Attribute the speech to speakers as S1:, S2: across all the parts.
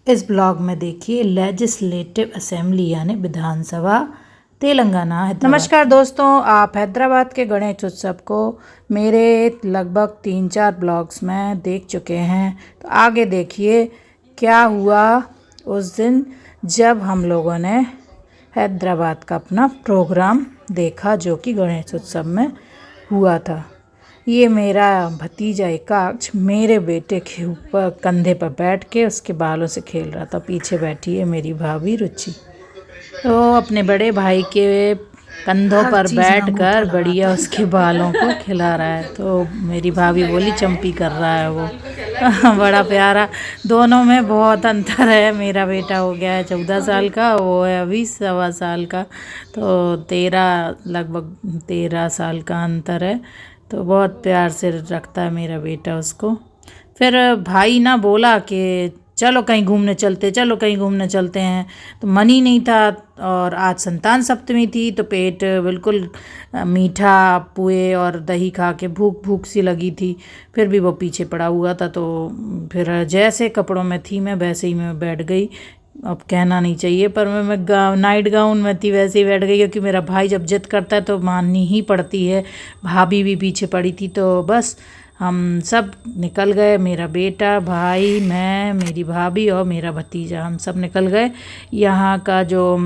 S1: इस ब्लॉग में देखिए लेजिस्लेटिव असेंबली यानी विधानसभा तेलंगाना हैदराबाद। नमस्कार दोस्तों, आप हैदराबाद के गणेश उत्सव को मेरे लगभग 3-4 ब्लॉग्स में देख चुके हैं। तो आगे देखिए क्या हुआ उस दिन जब हम लोगों ने हैदराबाद का अपना प्रोग्राम देखा जो कि गणेश उत्सव में हुआ था। ये मेरा भतीजा एकाक्ष मेरे बेटे के ऊपर कंधे पर बैठ के उसके बालों से खेल रहा था। पीछे बैठी है मेरी भाभी रुचि, तो अपने बड़े भाई के कंधों पर बैठकर बढ़िया उसके बालों को खिला रहा है। तो मेरी भाभी बोली चंपी कर रहा है वो बड़ा प्यारा। दोनों में बहुत अंतर है। मेरा बेटा हो गया है 14 साल का, वो है अभी 1.25 साल का, तो लगभग 13 साल का अंतर है। तो बहुत प्यार से रखता है मेरा बेटा उसको। फिर भाई ना बोला कि चलो कहीं घूमने चलते हैं। तो मन ही नहीं था, और आज संतान सप्तमी थी तो पेट बिल्कुल मीठा पुए और दही खा के भूख सी लगी थी। फिर भी वो पीछे पड़ा हुआ था, तो फिर जैसे कपड़ों में थी मैं वैसे ही मैं बैठ गई। अब कहना नहीं चाहिए पर मैं नाइट गाउन में थी वैसे ही बैठ गई, क्योंकि मेरा भाई जब जिद करता है तो माननी ही पड़ती है। भाभी भी पीछे पड़ी थी, तो बस हम सब निकल गए, मेरा बेटा, भाई, मैं, मेरी भाभी और मेरा भतीजा, हम सब निकल गए। यहाँ का जो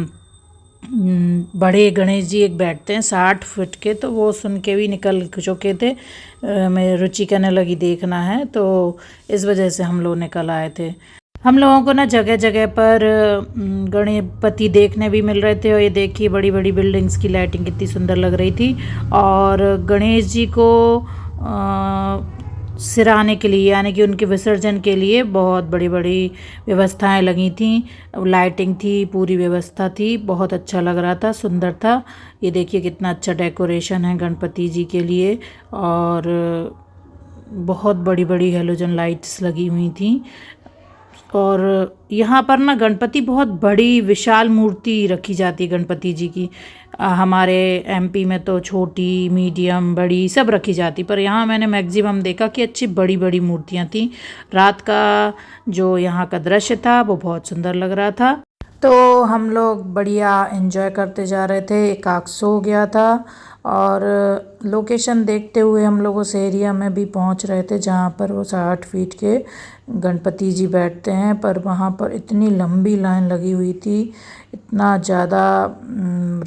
S1: बड़े गणेश जी एक बैठते हैं 60 फीट के, तो वो सुन के भी निकल चुके थे। मेरी रुचि कहने लगी देखना है, तो इस वजह से हम लोग निकल आए थे। हम लोगों को ना जगह जगह पर गणपति देखने भी मिल रहे थे। और ये देखिए बड़ी बड़ी बिल्डिंग्स की लाइटिंग कितनी सुंदर लग रही थी। और गणेश जी को सिराने के लिए यानी कि उनके विसर्जन के लिए बहुत बड़ी बड़ी व्यवस्थाएं लगी थी, लाइटिंग थी, पूरी व्यवस्था थी। बहुत अच्छा लग रहा था, सुंदर था। ये देखिए कितना अच्छा डेकोरेशन है गणपति जी के लिए, और बहुत बड़ी बड़ी हेलोजन लाइट्स लगी हुई थी। और यहाँ पर ना गणपति बहुत बड़ी विशाल मूर्ति रखी जाती है गणपति जी की। हमारे एमपी में तो छोटी, मीडियम, बड़ी सब रखी जाती, पर यहाँ मैंने मैक्सिमम देखा कि अच्छी बड़ी बड़ी मूर्तियाँ थीं। रात का जो यहाँ का दृश्य था वो बहुत सुंदर लग रहा था। तो हम लोग बढ़िया एंजॉय करते जा रहे थे। एकाक सो गया था, और लोकेशन देखते हुए हम लोग उस एरिया में भी पहुंच रहे थे जहां पर वो 60 फीट के गणपति जी बैठते हैं। पर वहां पर इतनी लंबी लाइन लगी हुई थी, इतना ज़्यादा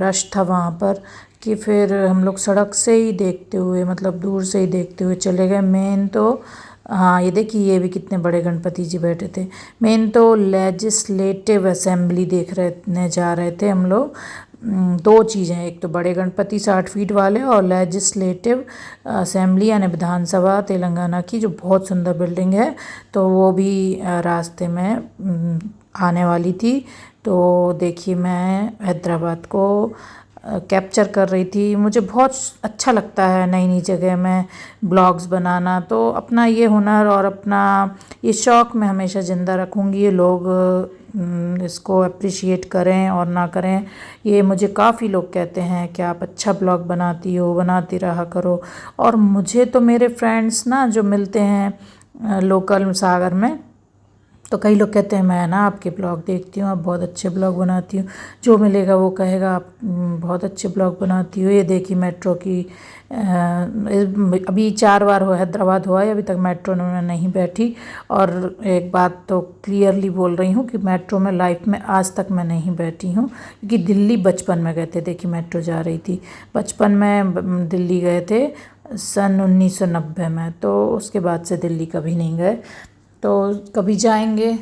S1: रश था वहां पर कि फिर हम लोग सड़क से ही देखते हुए, मतलब दूर से ही देखते हुए चले गए। मेन तो हाँ, ये देखिए ये भी कितने बड़े गणपति जी बैठे थे। मेन तो लेजिस्लेटिव असेंबली देखने जा रहे थे हम लोग। 2 चीज़ें, एक तो बड़े गणपति 60 फीट वाले, और लेजिस्लेटिव असेंबली यानी विधानसभा तेलंगाना की, जो बहुत सुंदर बिल्डिंग है, तो वो भी रास्ते में आने वाली थी। तो देखिए मैं हैदराबाद को कैप्चर कर रही थी। मुझे बहुत अच्छा लगता है नई नई जगह में ब्लॉग्स बनाना, तो अपना ये हुनर और अपना ये शौक़ मैं हमेशा ज़िंदा रखूँगी। ये लोग इसको अप्रिशिएट करें और ना करें, ये मुझे काफ़ी लोग कहते हैं कि आप अच्छा ब्लॉग बनाती हो, बनाती रहा करो। और मुझे तो मेरे फ्रेंड्स ना जो मिलते हैं लोकल सागर में, तो कई लोग कहते हैं मैं ना आपके ब्लॉग देखती हूँ, आप बहुत अच्छे ब्लॉग बनाती हो। जो मिलेगा वो कहेगा आप बहुत अच्छे ब्लॉग बनाती हो। ये देखिए मेट्रो की अभी 4 बार हो हैदराबाद हुआ है, अभी तक मेट्रो में नहीं बैठी। और एक बात तो क्लियरली बोल रही हूँ कि मेट्रो में लाइफ में आज तक मैं नहीं बैठी हूँ, क्योंकि दिल्ली बचपन में गए थे। देखिए मेट्रो जा रही थी, बचपन में दिल्ली गए थे सन 1990 में, तो उसके बाद से दिल्ली कभी नहीं गए। तो कभी जाएंगे।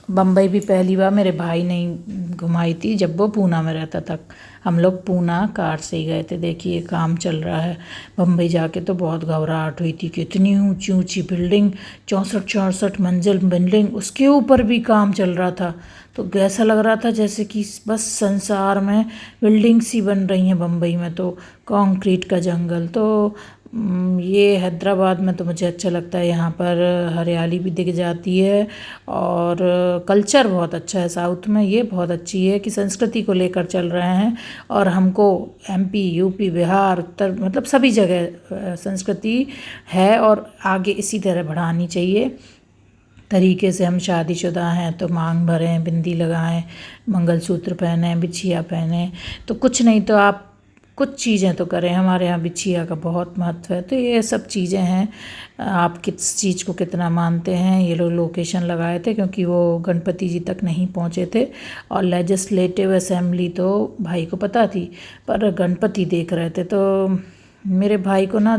S1: बम्बई भी पहली बार मेरे भाई ने घुमाई थी जब वो पूना में रहता था। हम लोग पूना कार से ही गए थे। देखिए काम चल रहा है। बम्बई जाके तो बहुत घबराहट हुई थी कि इतनी ऊंची ऊंची बिल्डिंग, 64-64 मंजिल बिल्डिंग, उसके ऊपर भी काम चल रहा था। तो ऐसा लग रहा था जैसे कि बस संसार में बिल्डिंग्स ही बन रही हैं बम्बई में, तो कंक्रीट का जंगल। तो ये हैदराबाद में तो मुझे अच्छा लगता है। यहाँ पर हरियाली भी दिख जाती है, और कल्चर बहुत अच्छा है। साउथ में ये बहुत अच्छी है कि संस्कृति को लेकर चल रहे हैं, और हमको एमपी, यूपी, बिहार, उत्तर, मतलब सभी जगह संस्कृति है, और आगे इसी तरह बढ़ानी चाहिए। तरीके से हम शादीशुदा हैं तो मांग भरें, बिंदी लगाएं, मंगलसूत्र पहने, बिछिया पहने, तो कुछ नहीं तो आप कुछ चीज़ें तो करें। हमारे यहाँ बिछिया का बहुत महत्व है। तो ये सब चीज़ें हैं। आप किस चीज़ को कितना मानते हैं। ये लोग लोकेशन लगाए थे क्योंकि वो गणपति जी तक नहीं पहुँचे थे, और लेजिस्लेटिव असेंबली तो भाई को पता थी, पर गणपति देख रहे थे। तो मेरे भाई को ना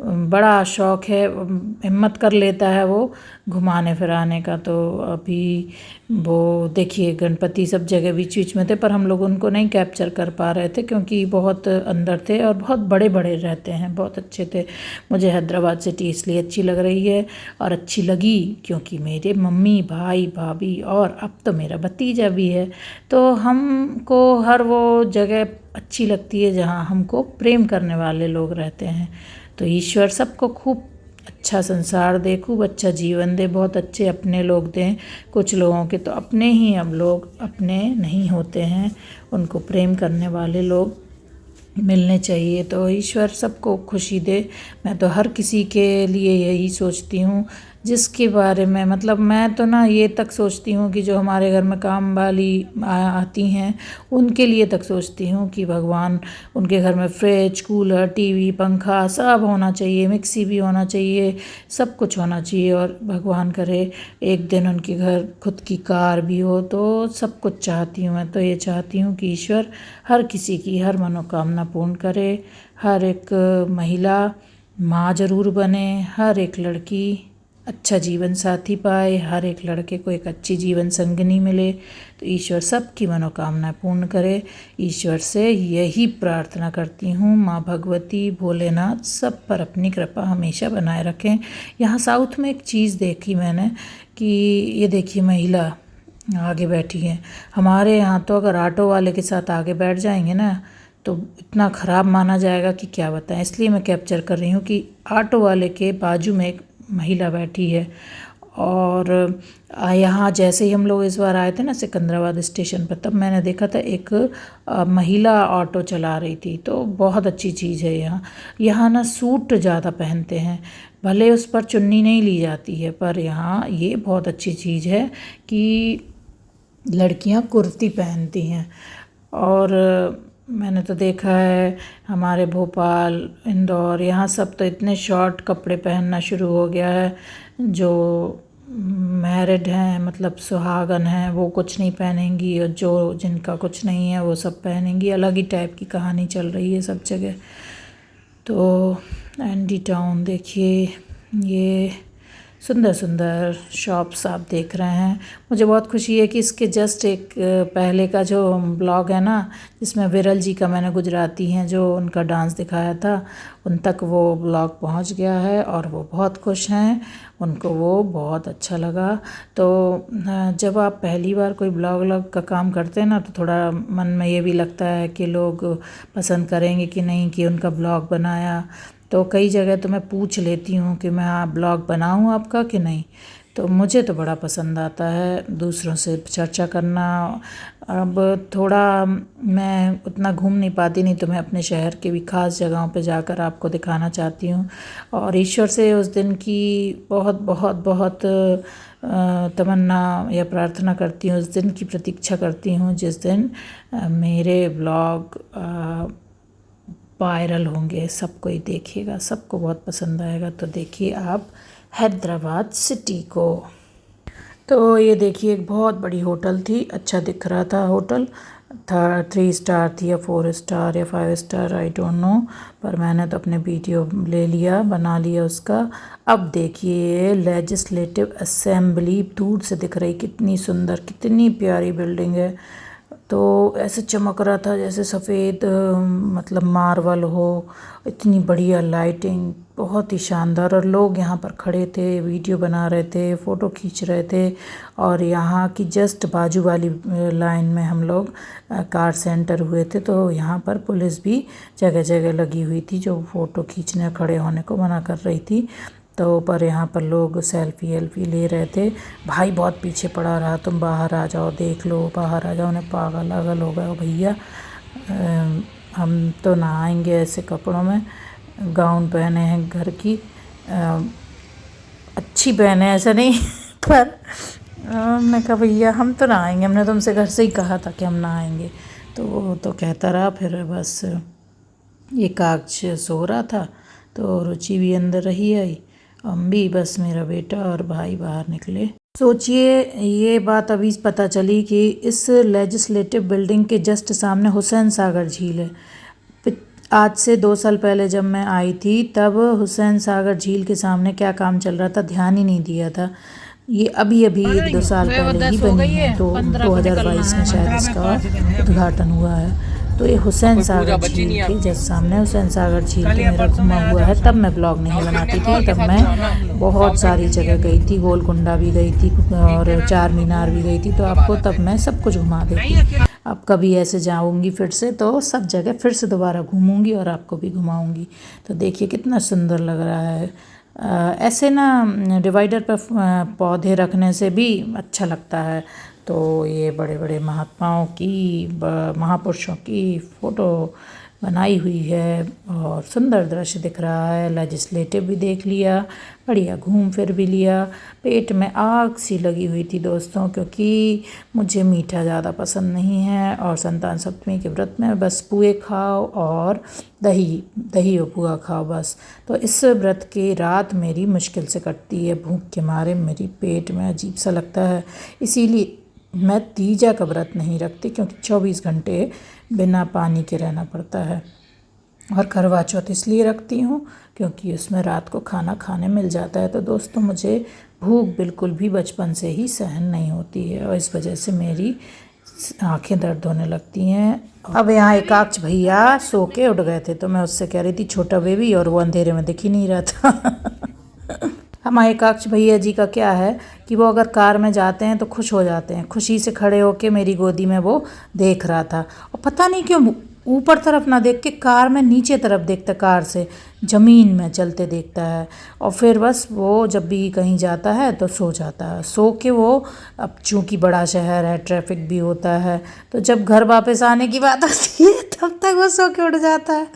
S1: बड़ा शौक़ है, हिम्मत कर लेता है वो घुमाने फिराने का। तो अभी वो देखिए गणपति सब जगह बीच बीच में थे, पर हम लोग उनको नहीं कैप्चर कर पा रहे थे क्योंकि बहुत अंदर थे और बहुत बड़े बड़े रहते हैं, बहुत अच्छे थे। मुझे हैदराबाद सिटी इसलिए अच्छी लग रही है और अच्छी लगी क्योंकि मेरे मम्मी, भाई, भाभी और अब तो मेरा भतीजा भी है। तो हमको हर वो जगह अच्छी लगती है जहाँ हमको प्रेम करने वाले लोग रहते हैं। तो ईश्वर सबको खूब अच्छा संसार दे, खूब अच्छा जीवन दे, बहुत अच्छे अपने लोग दें। कुछ लोगों के तो अपने ही अब लोग अपने नहीं होते हैं, उनको प्रेम करने वाले लोग मिलने चाहिए। तो ईश्वर सबको खुशी दे। मैं तो हर किसी के लिए यही सोचती हूँ जिसके बारे में, मतलब मैं तो ना ये तक सोचती हूँ कि जो हमारे घर में काम वाली आती हैं उनके लिए तक सोचती हूँ कि भगवान उनके घर में फ्रिज, कूलर, टीवी, पंखा सब होना चाहिए, मिक्सी भी होना चाहिए, सब कुछ होना चाहिए। और भगवान करे एक दिन उनके घर खुद की कार भी हो। तो सब कुछ चाहती हूँ मैं। तो ये चाहती हूँ कि ईश्वर हर किसी की हर मनोकामना पूर्ण करे। हर एक महिला माँ जरूर बने, हर एक लड़की अच्छा जीवन साथी पाए, हर एक लड़के को एक अच्छी जीवन संगिनी मिले। तो ईश्वर सबकी मनोकामना पूर्ण करे। ईश्वर से यही प्रार्थना करती हूँ। माँ भगवती, भोलेनाथ सब पर अपनी कृपा हमेशा बनाए रखें। यहाँ साउथ में एक चीज़ देखी मैंने कि ये देखिए महिला आगे बैठी है। हमारे यहाँ तो अगर ऑटो वाले के साथ आगे बैठ जाएंगे ना तो इतना ख़राब माना जाएगा कि क्या बताएं। इसलिए मैं कैप्चर कर रही हूँ कि ऑटो वाले के बाजू में एक महिला बैठी है। और यहाँ जैसे ही हम लोग इस बार आए थे ना सिकंदराबाद स्टेशन पर, तब मैंने देखा था एक महिला ऑटो चला रही थी। तो बहुत अच्छी चीज़ है यहाँ ना सूट ज़्यादा पहनते हैं, भले उस पर चुन्नी नहीं ली जाती है, पर यहाँ ये बहुत अच्छी चीज़ है कि लड़कियाँ कुर्ती पहनती हैं। और मैंने तो देखा है हमारे भोपाल, इंदौर, यहाँ सब तो इतने शॉर्ट कपड़े पहनना शुरू हो गया है। जो मैरिड हैं, मतलब सुहागन हैं, वो कुछ नहीं पहनेंगी, और जो जिनका कुछ नहीं है वो सब पहनेंगी। अलग ही टाइप की कहानी चल रही है सब जगह। तो एंडी टाउन देखिए, ये सुंदर सुंदर शॉप्स आप देख रहे हैं। मुझे बहुत खुशी है कि इसके जस्ट एक पहले का जो ब्लॉग है ना, जिसमें विरल जी का मैंने गुजराती हैं जो उनका डांस दिखाया था, उन तक वो ब्लॉग पहुंच गया है और वो बहुत खुश हैं, उनको वो बहुत अच्छा लगा। तो जब आप पहली बार कोई ब्लॉग का काम करते हैं ना तो थोड़ा मन में ये भी लगता है कि लोग पसंद करेंगे कि नहीं कि उनका ब्लॉग बनाया। तो कई जगह तो मैं पूछ लेती हूँ कि मैं ब्लॉग बनाऊँ आपका कि नहीं। तो मुझे तो बड़ा पसंद आता है दूसरों से चर्चा करना। अब थोड़ा मैं उतना घूम नहीं पाती, नहीं तो मैं अपने शहर के भी ख़ास जगहों पे जाकर आपको दिखाना चाहती हूँ। और ईश्वर से उस दिन की बहुत बहुत बहुत तमन्ना या प्रार्थना करती हूँ, उस दिन की प्रतीक्षा करती हूँ जिस दिन मेरे ब्लॉग वायरल होंगे, सब कोई देखेगा, सबको बहुत पसंद आएगा। तो देखिए आप हैदराबाद सिटी को। तो ये देखिए एक बहुत बड़ी होटल थी, अच्छा दिख रहा था होटल, था 3 स्टार थी या 4 स्टार या 5 स्टार, आई डोंट नो, पर मैंने तो अपने वीडियो ले लिया, बना लिया उसका। अब देखिए लेजिस्लेटिव असेंबली दूर से दिख रही, कितनी सुंदर, कितनी प्यारी बिल्डिंग है। तो ऐसे चमक रहा था जैसे सफ़ेद मतलब मार्बल हो, इतनी बढ़िया लाइटिंग, बहुत ही शानदार। और लोग यहाँ पर खड़े थे, वीडियो बना रहे थे, फ़ोटो खींच रहे थे। और यहाँ की जस्ट बाजू वाली लाइन में हम लोग कार सेंटर हुए थे, तो यहाँ पर पुलिस भी जगह जगह लगी हुई थी जो फ़ोटो खींचने खड़े होने को मना कर रही थी। तो पर यहाँ पर लोग सेल्फी वेल्फी ले रहे थे। भाई बहुत पीछे पड़ा रहा, तुम बाहर आ जाओ, देख लो, बाहर आ जाओ। उन्हें पागल अगल हो गया, भैया हम तो ना आएंगे ऐसे कपड़ों में, गाउन पहने हैं घर की। अच्छा अच्छी बहन है ऐसा नहीं पर हमने कहा भैया हम तो ना आएंगे, हमने तुमसे घर से ही कहा था कि हम ना आएंगे। तो वो तो कहता रहा। फिर बस एकाक्ष सो रहा था तो रुचि भी अंदर रही आई, हम भी, बस मेरा बेटा और भाई बाहर निकले। सोचिए ये बात अभी पता चली कि इस लेजिस्लेटिव बिल्डिंग के जस्ट सामने हुसैन सागर झील है। आज से 2 साल पहले जब मैं आई थी तब हुसैन सागर झील के सामने क्या काम चल रहा था ध्यान ही नहीं दिया था। ये अभी 1-2 साल पहले ही बनी है, तो 2022 में शायद इसका उद्घाटन हुआ है। तो ये हुसैन सागर झील के जस्ट सामने हुसैन सागर झील के मेरा घुमा हुआ है। तब मैं ब्लॉग नहीं बनाती थी, तब मैं बहुत सारी जगह गई थी, गोलकुंडा भी गई थी और चार मीनार भी गई थी, तो आपको तब मैं सब कुछ घुमा देती। अब कभी ऐसे जाऊंगी फिर से तो सब जगह फिर से दोबारा घूमूंगी और आपको भी घुमाऊंगी। तो देखिए कितना सुंदर लग रहा है। ऐसे ना डिवाइडर पर पौधे रखने से भी अच्छा लगता है। तो ये बड़े बड़े महात्माओं की, महापुरुषों की फ़ोटो बनाई हुई है और सुंदर दृश्य दिख रहा है। लेजिस्लेटिव भी देख लिया, बढ़िया घूम फिर भी लिया। पेट में आग सी लगी हुई थी दोस्तों, क्योंकि मुझे मीठा ज़्यादा पसंद नहीं है और संतान सप्तमी के व्रत में बस पुए खाओ और दही और पुआ खाओ बस। तो इस व्रत की रात मेरी मुश्किल से कटती है, भूख के मारे मेरी पेट में अजीब सा लगता है। इसीलिए मैं तीजा का व्रत नहीं रखती, क्योंकि 24 घंटे बिना पानी के रहना पड़ता है। और करवा चौथ इसलिए रखती हूँ क्योंकि उसमें रात को खाना खाने मिल जाता है। तो दोस्तों मुझे भूख बिल्कुल भी बचपन से ही सहन नहीं होती है और इस वजह से मेरी आंखें दर्द होने लगती हैं। अब यहाँ एकाक्ष भैया सो के उठ गए थे, तो मैं उससे कह रही थी छोटा बेबी, और वो अंधेरे में दिख ही नहीं रहा था। हमारे एकाक्ष भैया जी का क्या है कि वो अगर कार में जाते हैं तो खुश हो जाते हैं, खुशी से खड़े होके मेरी गोदी में वो देख रहा था। और पता नहीं क्यों ऊपर तरफ ना देख के कार में नीचे तरफ देखता, कार से ज़मीन में चलते देखता है। और फिर बस वो जब भी कहीं जाता है तो सो जाता है। सो के वो, अब चूँकि बड़ा शहर है, ट्रैफिक भी होता है, तो जब घर वापस आने की बात आती है तब तक वो सो के उठ जाता है।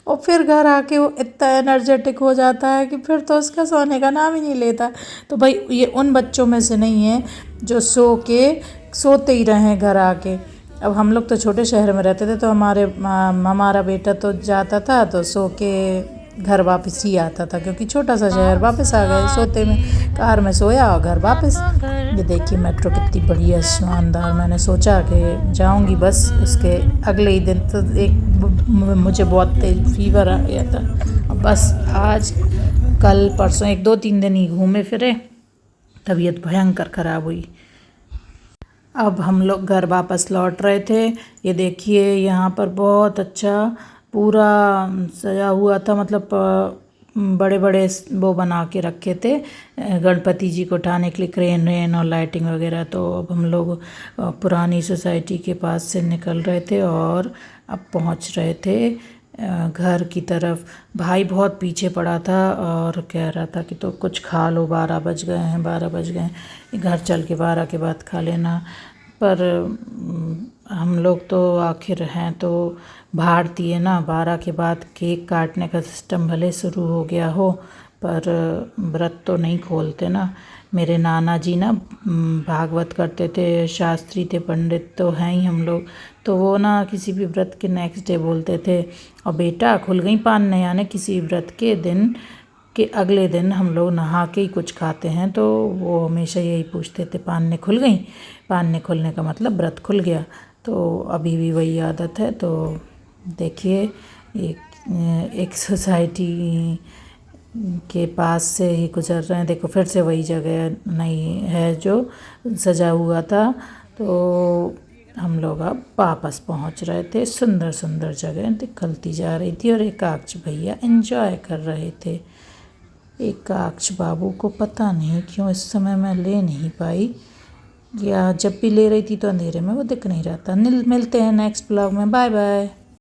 S1: और फिर घर आके वो इतना एनर्जेटिक हो जाता है कि फिर तो उसका सोने का नाम ही नहीं लेता। तो भाई ये उन बच्चों में से नहीं है जो सोते ही रहें घर आके। अब हम लोग तो छोटे शहर में रहते थे, तो हमारा बेटा तो जाता था तो सो के घर वापस ही आता था, क्योंकि छोटा सा शहर। वापस आ गए सोते में, कार में सोया और घर वापस। ये देखिए मेट्रो कितनी बढ़िया शानदार। मैंने सोचा कि जाऊंगी बस, उसके अगले ही दिन तो मुझे बहुत तेज फीवर आ गया था। अब बस आज कल परसों 1-2-3 दिन ही घूमे फिरे, तबीयत भयंकर ख़राब हुई। अब हम लोग घर वापस लौट रहे थे। ये देखिए यहाँ पर बहुत अच्छा पूरा सजा हुआ था, मतलब बड़े बड़े वो बना के रखे थे गणपति जी को उठाने के लिए, क्रेन रेन और लाइटिंग वगैरह। तो अब हम लोग पुरानी सोसाइटी के पास से निकल रहे थे और अब पहुँच रहे थे घर की तरफ। भाई बहुत पीछे पड़ा था और कह रहा था कि तो कुछ खा लो, 12 बज गए हैं, घर चल के 12 के बाद खा लेना। पर हम लोग तो आखिर हैं तो भारतीय ना, 12 के बाद केक काटने का सिस्टम भले शुरू हो गया हो पर व्रत तो नहीं खोलते ना। मेरे नाना जी ना भागवत करते थे, शास्त्री थे, पंडित तो हैं ही हम लोग, तो वो ना किसी भी व्रत के नेक्स्ट डे बोलते थे, और बेटा खुल गई पान, यानी किसी व्रत के दिन के अगले दिन हम लोग नहा के ही कुछ खाते हैं। तो वो हमेशा यही पूछते थे, पान खुल गई। पान खुलने का मतलब व्रत खुल गया। तो अभी भी वही आदत है। तो देखिए एक सोसाइटी के पास से ही गुजर रहे हैं, देखो फिर से वही जगह नहीं है जो सजा हुआ था। तो हम लोग अब वापस पहुंच रहे थे। सुंदर सुंदर जगह निकलती जा रही थी और एकाक्ष भैया एंजॉय कर रहे थे। एकाक्ष बाबू को पता नहीं क्यों इस समय मैं ले नहीं पाई, या जब भी ले रही थी तो अंधेरे में वो दिख नहीं रहा था। मिलते हैं नेक्स्ट ब्लॉग में। Bye bye.